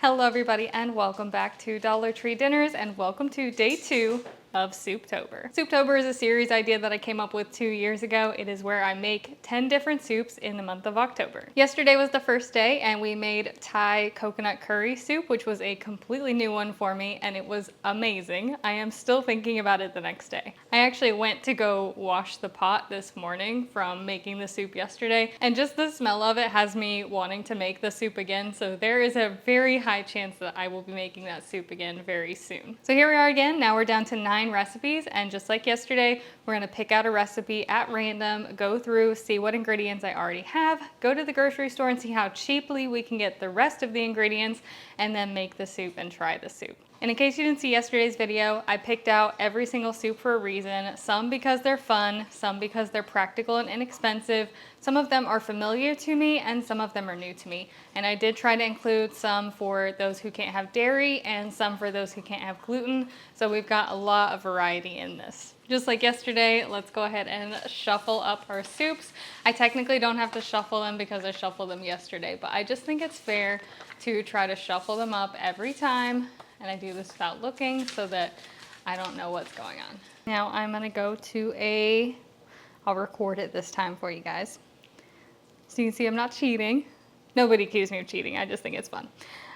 Hello everybody and welcome back to Dollar Tree Dinners and welcome to day 2 of Souptober. Souptober is a series idea that I came up with 2 years ago. It is where I make 10 different soups in the month of October. Yesterday was the first day and we made Thai coconut curry soup, which was a completely new one for me and it was amazing. I am still thinking about it the next day. I actually went to go wash the pot this morning from making the soup yesterday, and just the smell of it has me wanting to make the soup again, so there is a very high chance that I will be making that soup again very soon. So here we are again. Now we're down to 9 recipes, and just like yesterday, we're gonna pick out a recipe at random, go through, see what ingredients I already have, go to the grocery store and see how cheaply we can get the rest of the ingredients, and then make the soup and try the soup. And in case you didn't see yesterday's video, I picked out every single soup for a reason. Some because they're fun, some because they're practical and inexpensive. Some of them are familiar to me and some of them are new to me. And I did try to include some for those who can't have dairy and some for those who can't have gluten. So we've got a lot of variety in this. Just like yesterday, let's go ahead and shuffle up our soups. I technically don't have to shuffle them because I shuffled them yesterday, but I just think it's fair to try to shuffle them up every time. And I do this without looking so that I don't know what's going on. Now I'm gonna go to I'll record it this time for you guys. So you can see I'm not cheating. Nobody accused me of cheating, I just think it's fun.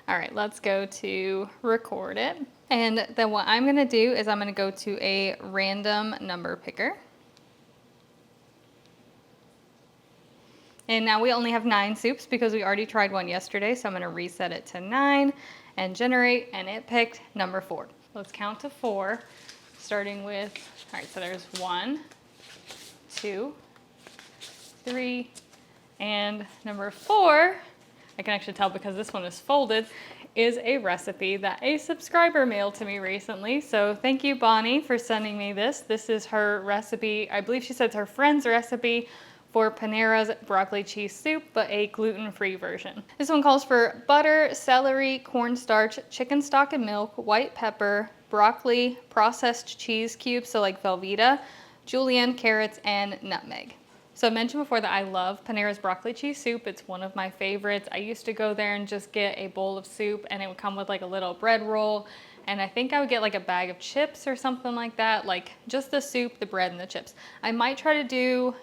All right, let's go to record it. And then what I'm gonna do is I'm gonna go to a random number picker. And now we only have 9 soups because we already tried one yesterday, so I'm gonna reset it to 9 and generate, and it picked number 4. Let's count to 4, starting with, all right, so there's 1, 2, 3, and number 4, I can actually tell because this one is folded, is a recipe that a subscriber mailed to me recently. So thank you, Bonnie, for sending me this. This is her recipe. I believe she said it's her friend's recipe for Panera's broccoli cheese soup, but a gluten-free version. This one calls for butter, celery, cornstarch, chicken stock and milk, white pepper, broccoli, processed cheese cubes, so like Velveeta, julienne, carrots, and nutmeg. So I mentioned before that I love Panera's broccoli cheese soup. It's one of my favorites. I used to go there and just get a bowl of soup and it would come with like a little bread roll. And I think I would get like a bag of chips or something like that, like just the soup, the bread, and the chips. I might try to do,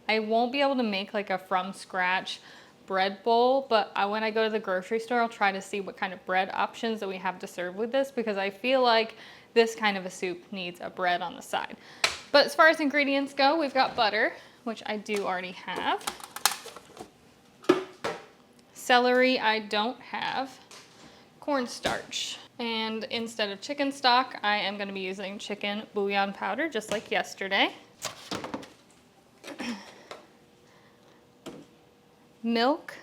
I won't be able to make like a from scratch bread bowl, but when I go to the grocery store, I'll try to see what kind of bread options that we have to serve with this, because I feel like this kind of a soup needs a bread on the side. But as far as ingredients go, we've got butter, which I do already have. Celery, I don't have. Cornstarch. And instead of chicken stock, I am going to be using chicken bouillon powder, just like yesterday. Milk.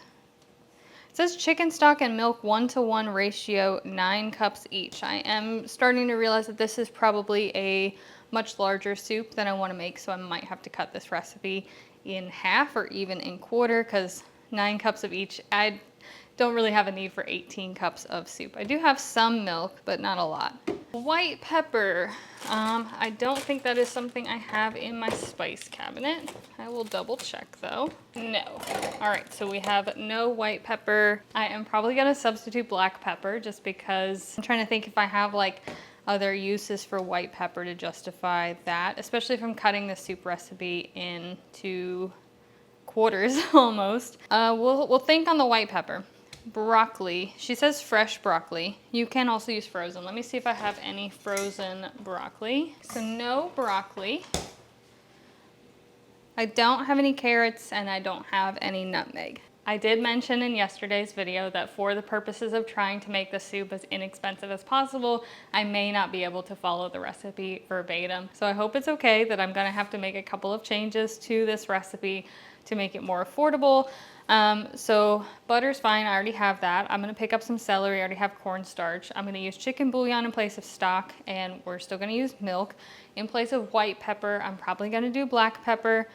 It says chicken stock and milk 1-to-1 ratio, 9 cups each. I am starting to realize that this is probably a much larger soup than I want to make, so I might have to cut this recipe in half or even in quarter, because 9 cups of each, I don't really have a need for 18 cups of soup. I do have some milk, but not a lot. White pepper. I don't think that is something I have in my spice cabinet. I will double check though. No. All right, so we have no white pepper. I am probably gonna substitute black pepper just because I'm trying to think if I have like other uses for white pepper to justify that, especially if I'm cutting the soup recipe into quarters almost. We'll think on the white pepper. Broccoli. She says fresh broccoli. You can also use frozen. Let me see if I have any frozen broccoli. So no broccoli. I don't have any carrots and I don't have any nutmeg. I did mention in yesterday's video that for the purposes of trying to make the soup as inexpensive as possible, I may not be able to follow the recipe verbatim. So I hope it's okay that I'm gonna have to make a couple of changes to this recipe to make it more affordable. So butter's fine, I already have that. I'm gonna pick up some celery, I already have cornstarch. I'm gonna use chicken bouillon in place of stock, and we're still gonna use milk. In place of white pepper, I'm probably gonna do black pepper.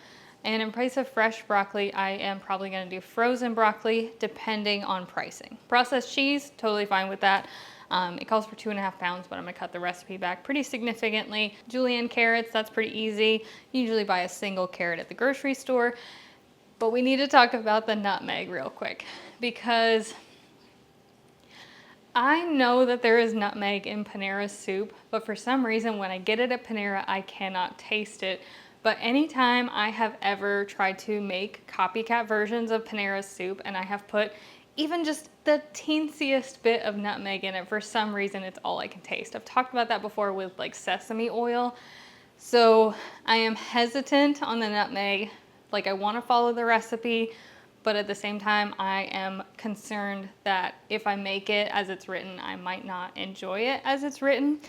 And in place of fresh broccoli, I am probably gonna do frozen broccoli, depending on pricing. Processed cheese, totally fine with that. It calls for 2.5 pounds, but I'm gonna cut the recipe back pretty significantly. Julienne carrots, that's pretty easy. You usually buy a single carrot at the grocery store. But we need to talk about the nutmeg real quick, because I know that there is nutmeg in Panera's soup, but for some reason when I get it at Panera, I cannot taste it. But anytime I have ever tried to make copycat versions of Panera's soup and I have put even just the teensiest bit of nutmeg in it, for some reason it's all I can taste. I've talked about that before with like sesame oil. So I am hesitant on the nutmeg. Like, I want to follow the recipe, but at the same time, I am concerned that if I make it as it's written, I might not enjoy it as it's written.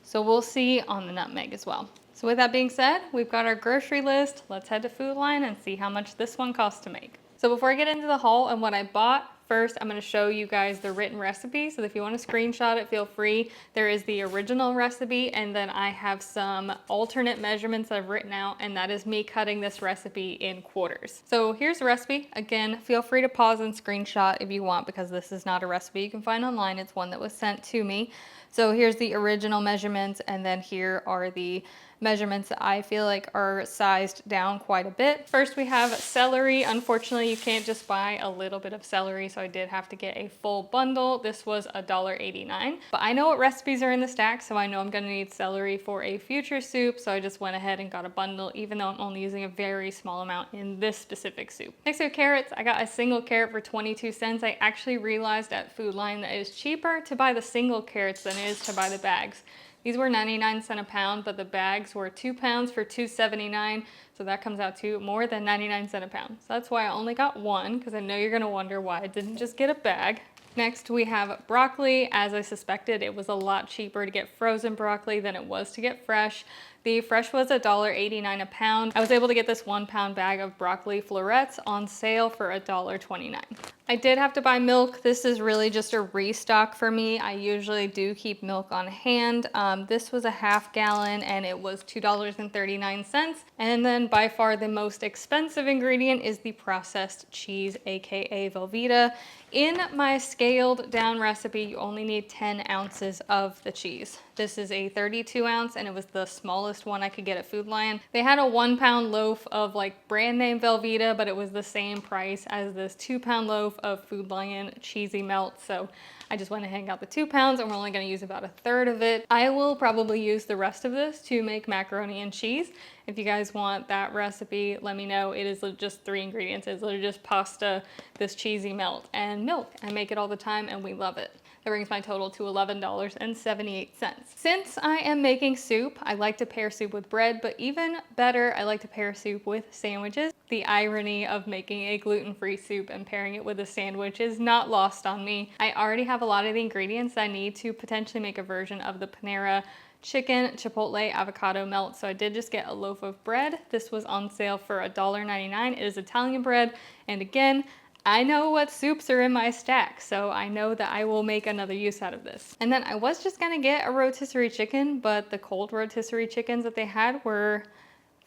So we'll see on the nutmeg as well. So with that being said, we've got our grocery list. Let's head to Food Line and see how much this one costs to make. So before I get into the haul and what I bought, first, I'm going to show you guys the written recipe. So if you want to screenshot it, feel free. There is the original recipe, and then I have some alternate measurements that I've written out, and that is me cutting this recipe in quarters. So here's the recipe. Again, feel free to pause and screenshot if you want, because this is not a recipe you can find online. It's one that was sent to me. So here's the original measurements, and then here are the measurements that I feel like are sized down quite a bit. First, we have celery. Unfortunately, you can't just buy a little bit of celery, so I did have to get a full bundle. This was $1.89. But I know what recipes are in the stack, so I know I'm gonna need celery for a future soup, so I just went ahead and got a bundle, even though I'm only using a very small amount in this specific soup. Next, we have carrots. I got a single carrot for 22 cents. I actually realized at Food Line that it is cheaper to buy the single carrots than it is to buy the bags. These were 99 cents a pound, but the bags were 2 pounds for $2.79. So that comes out to more than 99 cents a pound. So that's why I only got one, because I know you're gonna wonder why I didn't just get a bag. Next, we have broccoli. As I suspected, it was a lot cheaper to get frozen broccoli than it was to get fresh. The fresh was $1.89 a pound. I was able to get this 1 pound bag of broccoli florets on sale for $1.29. I did have to buy milk. This is really just a restock for me. I usually do keep milk on hand. This was a half gallon and it was $2.39. And then by far the most expensive ingredient is the processed cheese, aka Velveeta. In my scaled down recipe, you only need 10 ounces of the cheese. This is a 32 ounce and it was the smallest one I could get at Food Lion. They had a 1 pound loaf of like brand name Velveeta, but it was the same price as this 2 pound loaf of Food Lion cheesy melt. So I just went ahead and got the 2 pounds and we're only gonna use about a third of it. I will probably use the rest of this to make macaroni and cheese. If you guys want that recipe, let me know. It is just 3 ingredients. It's literally just pasta, this cheesy melt, and milk. I make it all the time and we love it. That brings my total to $11.78. Since I am making soup, I like to pair soup with bread, but even better, I like to pair soup with sandwiches. The irony of making a gluten-free soup and pairing it with a sandwich is not lost on me. I already have a lot of the ingredients I need to potentially make a version of the Panera chicken chipotle avocado melt. So I did just get a loaf of bread. This was on sale for $1.99. It is Italian bread. And again, I know what soups are in my stack, so I know that I will make another use out of this. And then I was just gonna get a rotisserie chicken, but the cold rotisserie chickens that they had were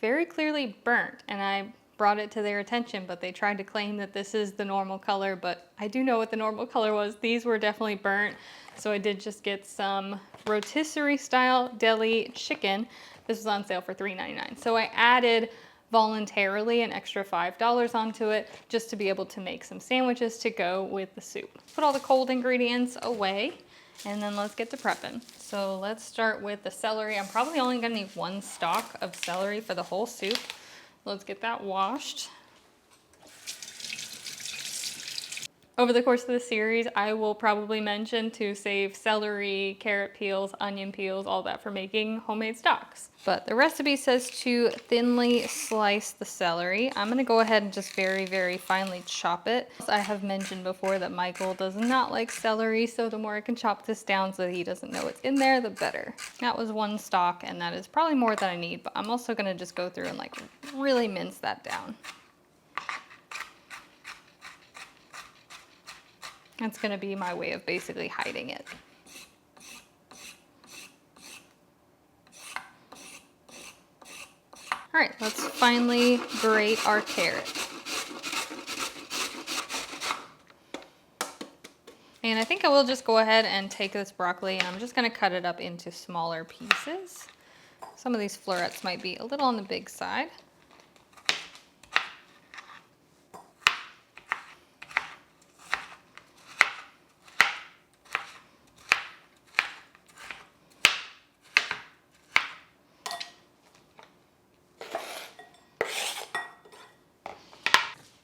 very clearly burnt, and I brought it to their attention, but they tried to claim that this is the normal color, but I do know what the normal color was. These were definitely burnt, so I did just get some rotisserie style deli chicken. This was on sale for $3.99. So I added voluntarily an extra $5 onto it just to be able to make some sandwiches to go with the soup. Put all the cold ingredients away and then let's get to prepping. So let's start with the celery. I'm probably only gonna need 1 stalk of celery for the whole soup. Let's get that washed. Over the course of the series, I will probably mention to save celery, carrot peels, onion peels, all that for making homemade stocks. But the recipe says to thinly slice the celery. I'm gonna go ahead and just very, very finely chop it. I have mentioned before that Michael does not like celery, so the more I can chop this down so that he doesn't know what's in there, the better. That was 1 stalk, and that is probably more than I need, but I'm also gonna just go through and like really mince that down. That's gonna be my way of basically hiding it. All right, let's finally grate our carrot. And I think I will just go ahead and take this broccoli and I'm just gonna cut it up into smaller pieces. Some of these florets might be a little on the big side.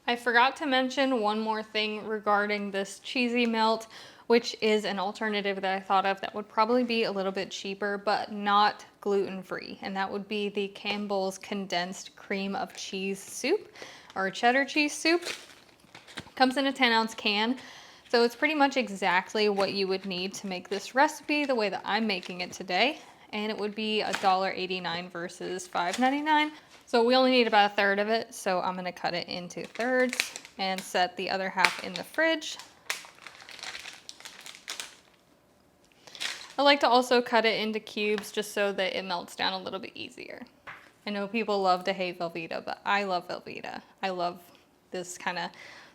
I forgot to mention one more thing regarding this cheesy melt, which is an alternative that I thought of that would probably be a little bit cheaper, but not gluten-free. And that would be the Campbell's condensed cream of cheese soup, or cheddar cheese soup. Comes in a 10-ounce can. So it's pretty much exactly what you would need to make this recipe the way that I'm making it today. And it would be $1.89 versus $5.99. So we only need about a third of it. So I'm gonna cut it into thirds and set the other half in the fridge. I like to also cut it into cubes just so that it melts down a little bit easier. I know people love to hate Velveeta, but I love Velveeta. I love this kind of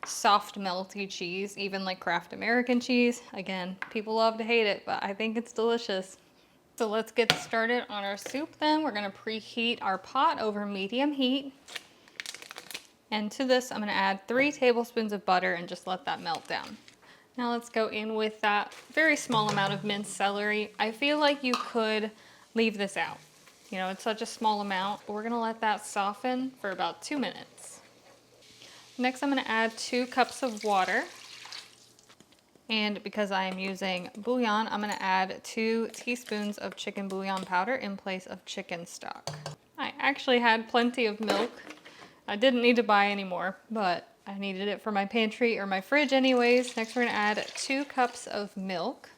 soft melty cheese, even like Kraft American cheese. Again, people love to hate it, but I think it's delicious. So let's get started on our soup then. We're gonna preheat our pot over medium heat. And to this, I'm gonna add 3 tablespoons of butter and just let that melt down. Now let's go in with that very small amount of minced celery. I feel like you could leave this out. You know, it's such a small amount, but we're gonna let that soften for about 2 minutes. Next, I'm gonna add 2 cups of water. And because I am using bouillon, I'm gonna add 2 teaspoons of chicken bouillon powder in place of chicken stock. I actually had plenty of milk. I didn't need to buy any more, but I needed it for my pantry or my fridge anyways. Next, we're gonna add 2 cups of milk.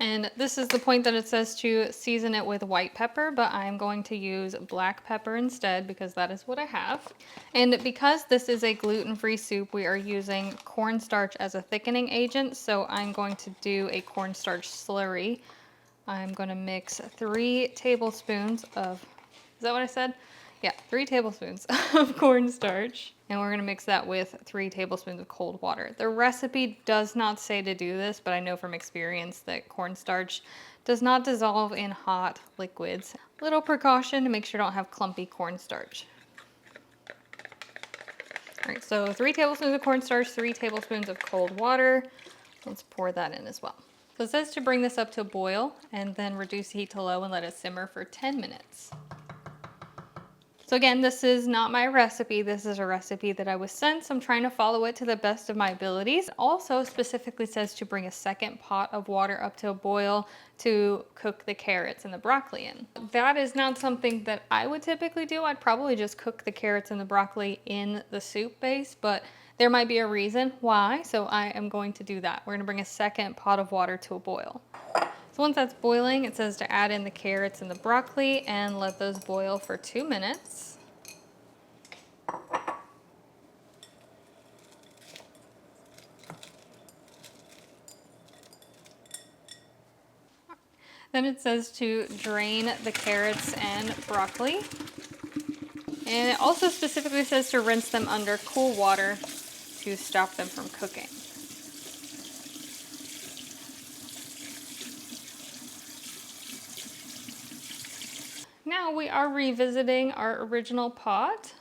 And this is the point that it says to season it with white pepper, but I'm going to use black pepper instead because that is what I have. And because this is a gluten-free soup, we are using cornstarch as a thickening agent. So I'm going to do a cornstarch slurry. I'm going to mix 3 tablespoons of, is that what I said? Yeah, 3 tablespoons of cornstarch. And we're gonna mix that with 3 tablespoons of cold water. The recipe does not say to do this, but I know from experience that cornstarch does not dissolve in hot liquids. Little precaution to make sure you don't have clumpy cornstarch. All right, so 3 tablespoons of cornstarch, 3 tablespoons of cold water. Let's pour that in as well. So it says to bring this up to a boil and then reduce heat to low and let it simmer for 10 minutes. So again, this is not my recipe. This is a recipe that I was sent, so I'm trying to follow it to the best of my abilities. It also specifically says to bring a second pot of water up to a boil to cook the carrots and the broccoli in. That is not something that I would typically do. I'd probably just cook the carrots and the broccoli in the soup base, but there might be a reason why, so I am going to do that. We're gonna bring a second pot of water to a boil. So once that's boiling, it says to add in the carrots and the broccoli and let those boil for 2 minutes. Then it says to drain the carrots and broccoli. And it also specifically says to rinse them under cool water to stop them from cooking. Now we are revisiting our original pot,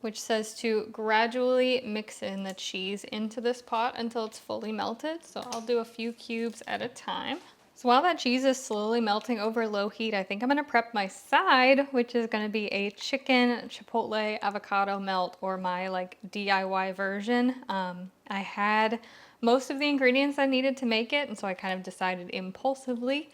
which says to gradually mix in the cheese into this pot until it's fully melted. So I'll do a few cubes at a time. So while that cheese is slowly melting over low heat, I think I'm gonna prep my side, which is gonna be a chicken chipotle avocado melt, or my like DIY version. I had most of the ingredients I needed to make it, and so I kind of decided impulsively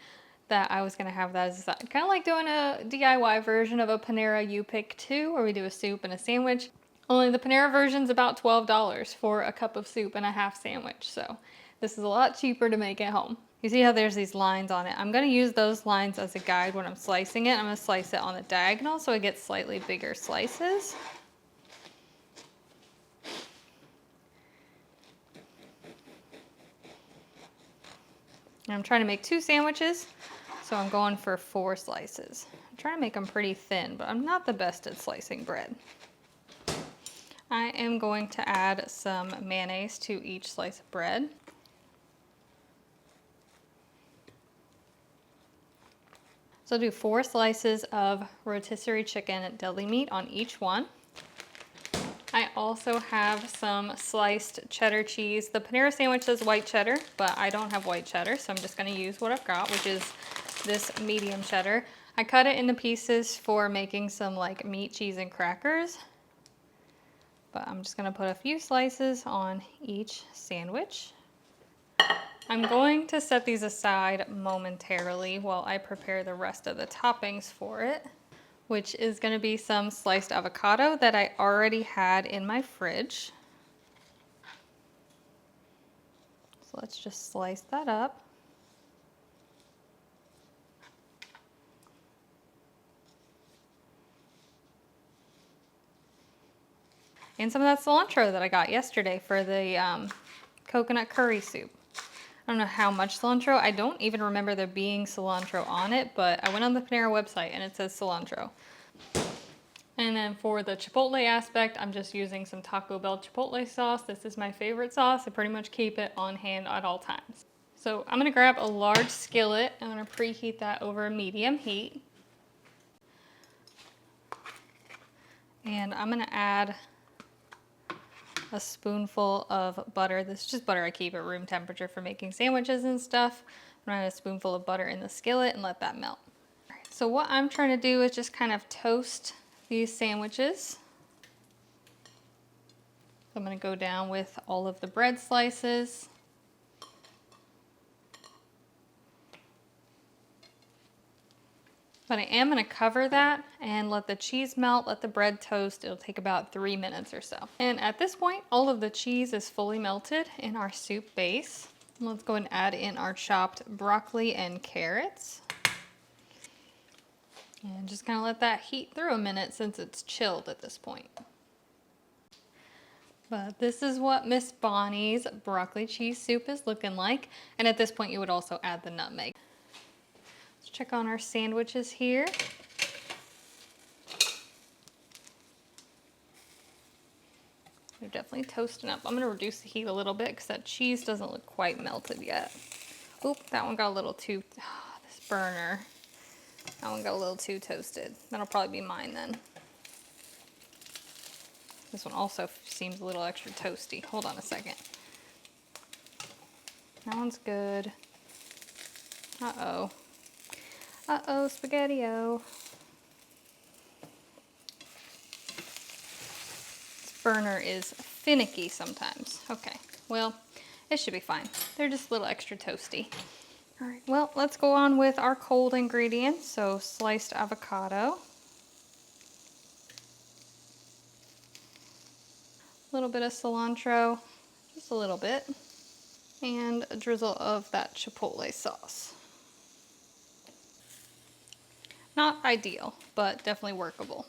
that I was gonna have that as a side. Kind of like doing a DIY version of a Panera You Pick 2, where we do a soup and a sandwich. Only the Panera version's about $12 for a cup of soup and a half sandwich. So this is a lot cheaper to make at home. You see how there's these lines on it? I'm gonna use those lines as a guide when I'm slicing it. I'm gonna slice it on the diagonal so I get slightly bigger slices. And I'm trying to make 2 sandwiches, so I'm going for 4 slices. I'm trying to make them pretty thin, but I'm not the best at slicing bread. I am going to add some mayonnaise to each slice of bread. So I'll do 4 slices of rotisserie chicken deli meat on each one. I also have some sliced cheddar cheese. The Panera sandwich says white cheddar, but I don't have white cheddar, so I'm just gonna use what I've got, which is this medium cheddar. I cut it into pieces for making some like meat, cheese, and crackers. but I'm just gonna put a few slices on each sandwich. I'm going to set these aside momentarily while I prepare the rest of the toppings for it, which is gonna be some sliced avocado that I already had in my fridge. So let's just slice that up. And some of that cilantro that I got yesterday for the coconut curry soup. I don't know how much cilantro. I don't even remember there being cilantro on it, but I went on the Panera website and it says cilantro. And then for the chipotle aspect, I'm just using some Taco Bell chipotle sauce. This is my favorite sauce. I pretty much keep it on hand at all times. So I'm gonna grab a large skillet. I'm gonna preheat that over a medium heat. And I'm gonna add a spoonful of butter. This is just butter I keep at room temperature for making sandwiches and stuff. I'm gonna add a spoonful of butter in the skillet and let that melt. All right, so what I'm trying to do is just kind of toast these sandwiches. So I'm gonna go down with all of the bread slices. But I am gonna cover that and let the cheese melt, let the bread toast. It'll take about 3 minutes or so. And at this point, all of the cheese is fully melted in our soup base. Let's go and add in our chopped broccoli and carrots. And just kind of let that heat through a minute since it's chilled at this point. But this is what Miss Bonnie's broccoli cheese soup is looking like. And at this point, you would also add the nutmeg. Let's check on our sandwiches here. They're definitely toasting up. I'm gonna reduce the heat a little bit because that cheese doesn't look quite melted yet. Oop, that one got a little too, this burner. That one got a little too toasted. That'll probably be mine then. This one also seems a little extra toasty. Hold on a second. That one's good. Uh-oh. Uh-oh, spaghetti-o. This burner is finicky sometimes. Okay, well, it should be fine. They're just a little extra toasty. All right, well, let's go on with our cold ingredients. So sliced avocado. A little bit of cilantro, just a little bit. And a drizzle of that chipotle sauce. Not ideal, but definitely workable.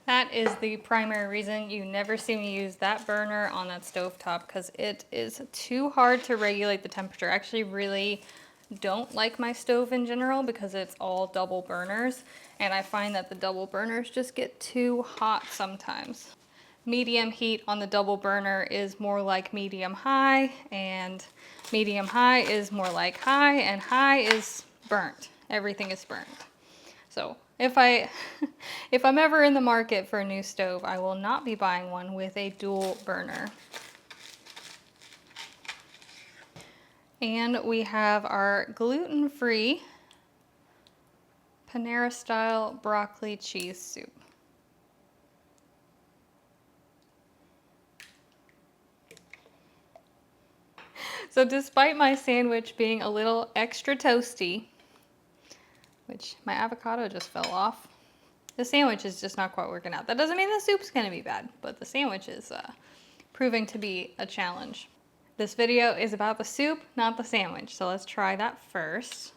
That is the primary reason you never see me use that burner on that stovetop, because it is too hard to regulate the temperature. I actually really don't like my stove in general because it's all double burners, and I find that the double burners just get too hot sometimes. Medium heat on the double burner is more like medium high, and medium high is more like high, and high is burnt. Everything is burnt. So if I'm ever in the market for a new stove, I will not be buying one with a dual burner. And we have our gluten-free Panera style broccoli cheese soup. So despite my sandwich being a little extra toasty, which my avocado just fell off, the sandwich is just not quite working out. That doesn't mean the soup's gonna be bad, but the sandwich is proving to be a challenge. This video is about the soup, not the sandwich, so let's try that first.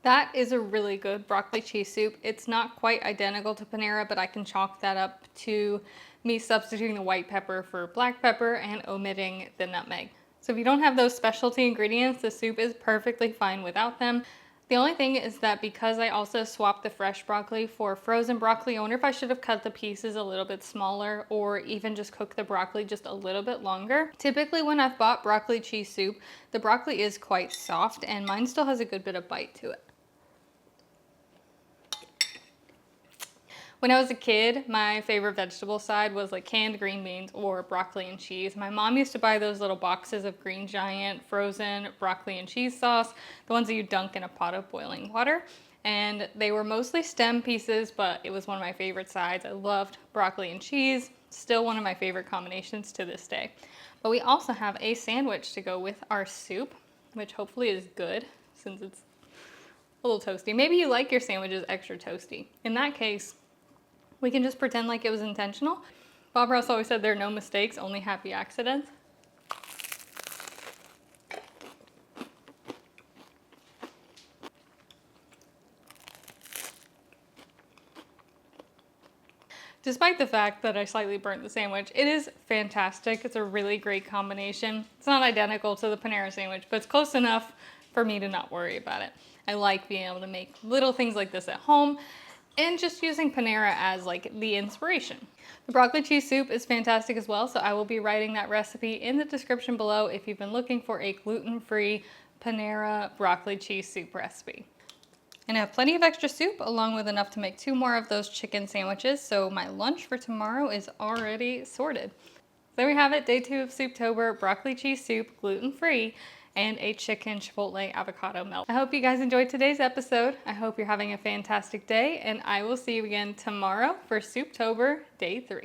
That is a really good broccoli cheese soup. It's not quite identical to Panera, but I can chalk that up to me substituting the white pepper for black pepper and omitting the nutmeg. So if you don't have those specialty ingredients, the soup is perfectly fine without them. The only thing is that because I also swapped the fresh broccoli for frozen broccoli, I wonder if I should have cut the pieces a little bit smaller or even just cook the broccoli just a little bit longer. Typically when I've bought broccoli cheese soup, the broccoli is quite soft and mine still has a good bit of bite to it. When I was a kid, my favorite vegetable side was like canned green beans or broccoli and cheese. My mom used to buy those little boxes of Green Giant frozen broccoli and cheese sauce, the ones that you dunk in a pot of boiling water. And they were mostly stem pieces, but it was one of my favorite sides. I loved broccoli and cheese, still one of my favorite combinations to this day. But we also have a sandwich to go with our soup, which hopefully is good since it's a little toasty. Maybe you like your sandwiches extra toasty. In that case, we can just pretend like it was intentional. Bob Ross always said there are no mistakes, only happy accidents. Despite the fact that I slightly burnt the sandwich, it is fantastic. It's a really great combination. It's not identical to the Panera sandwich, but it's close enough for me to not worry about it. I like being able to make little things like this at home and just using Panera as like the inspiration. The broccoli cheese soup is fantastic as well, so I will be writing that recipe in the description below if you've been looking for a gluten-free Panera broccoli cheese soup recipe. And I have plenty of extra soup along with enough to make 2 more of those chicken sandwiches, so my lunch for tomorrow is already sorted. There we have it, day 2 of Souptober, broccoli cheese soup, gluten-free, and a chicken chipotle avocado melt. I hope you guys enjoyed today's episode. I hope you're having a fantastic day, and I will see you again tomorrow for Souptober, day 3.